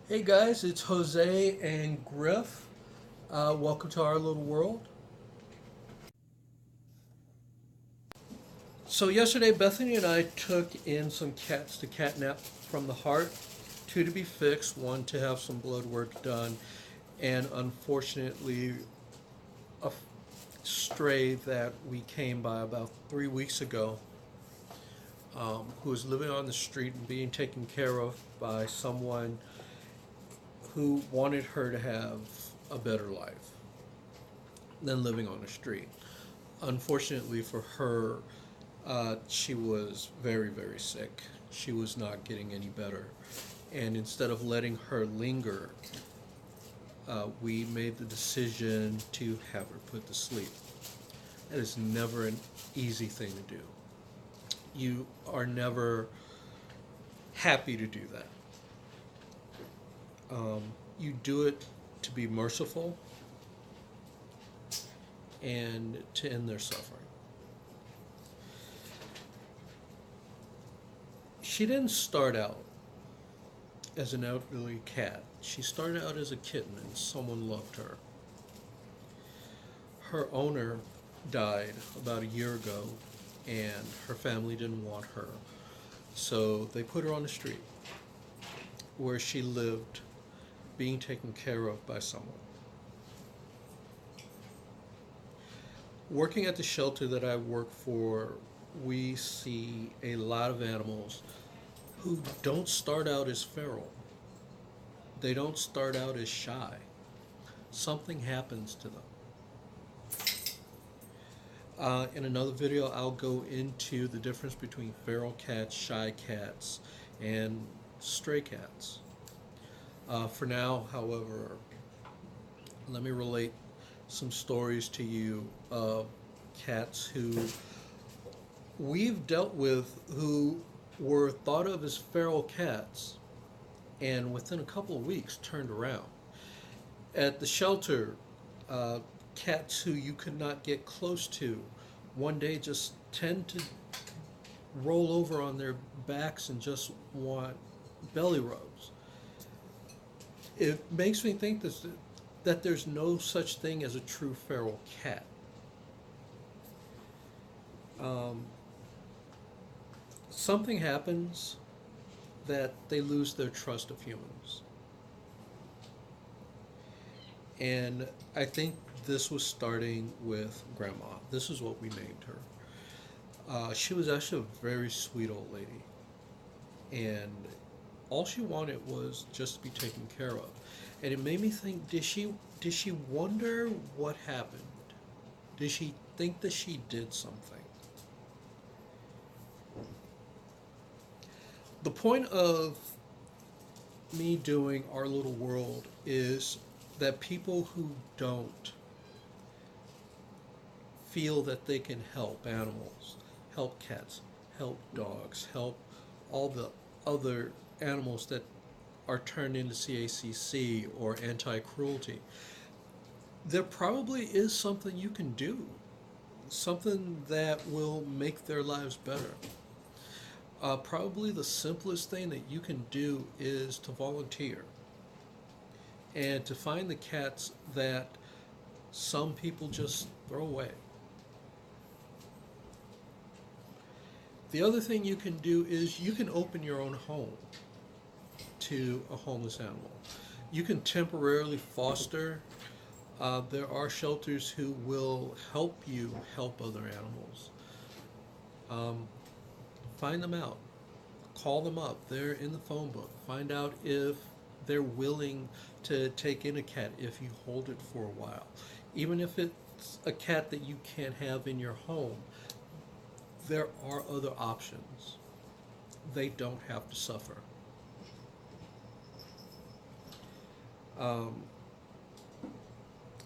Hey guys, it's Jose and Griff. Welcome to our little world. So yesterday, Bethany and I took in some cats to catnap from the heart, two to be fixed, one to have some blood work done, and unfortunately, a stray that we came by about 3 weeks ago, who was living on the street and being taken care of by someone who wanted her to have a better life than living on the street. Unfortunately for her, she was very, very sick. She was not getting any better. And instead of letting her linger, we made the decision to have her put to sleep. That is never an easy thing to do. You are never happy to do that. You do it to be merciful and to end their suffering. She didn't start out as an elderly cat. She started out as a kitten and someone loved her. Her owner died about a year ago and her family didn't want her. So they put her on the street where she lived being taken care of by someone. Working at the shelter that I work for, we see a lot of animals who don't start out as feral. They don't start out as shy. Something happens to them. In another video, I'll go into the difference between feral cats, shy cats, and stray cats. For now, however, let me relate some stories to you of cats who we've dealt with who were thought of as feral cats and within a couple of weeks turned around. At the shelter, uh, cats who you could not get close to one day just tend to roll over on their backs and just want belly rubs. It makes me think that there's no such thing as a true feral cat. Um, Something happens that they lose their trust of humans. And I think this was starting with Grandma. This is what we named her. She was actually a very sweet old lady. And all she wanted was just to be taken care of. And it made me think, did she wonder what happened? Did she think that she did something? The point of me doing our little world is that people who don't feel that they can help animals, help cats, help dogs, help all the other animals that are turned into CACC or anti cruelty, there probably is something you can do, something that will make their lives better. Probably the simplest thing that you can do is to volunteer and to find the cats that some people just throw away. The other thing you can do is you can open your own home to a homeless animal. You can temporarily foster. There are shelters who will help you help other animals. Um, find them out. Call them up. They're in the phone book. Find out if they're willing to take in a cat if you hold it for a while. Even if it's a cat that you can't have in your home, there are other options. They don't have to suffer. Um,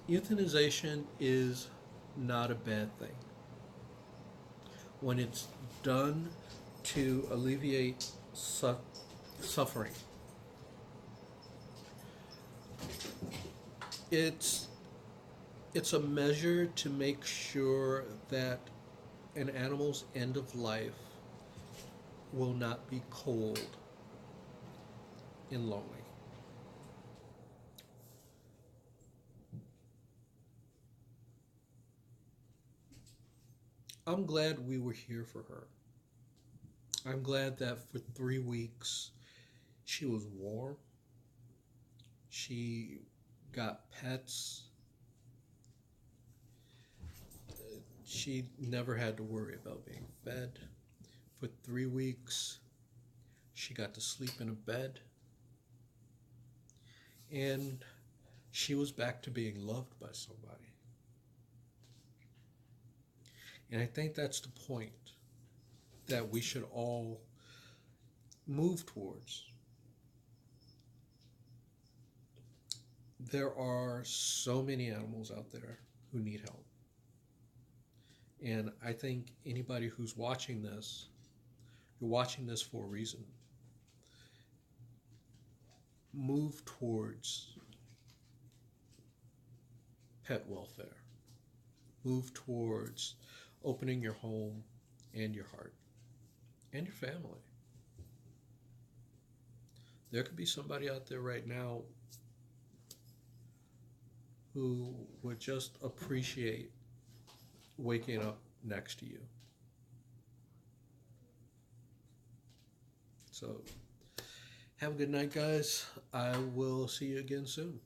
Euthanization is not a bad thing when it's done to alleviate suffering. It's it's a measure to make sure that an animal's end of life will not be cold and lonely. I'm glad we were here for her. I'm glad that for 3 weeks she was warm. She got pets. She never had to worry about being fed. For 3 weeks, she got to sleep in a bed. And she was back to being loved by somebody. And I think that's the point that we should all move towards. There are so many animals out there who need help. And I think anybody who's watching this, you're watching this for a reason. Move towards pet welfare. Move towards opening your home and your heart and your family. There could be somebody out there right now who would just appreciate waking up next to you. So, have a good night, guys. I will see you again soon.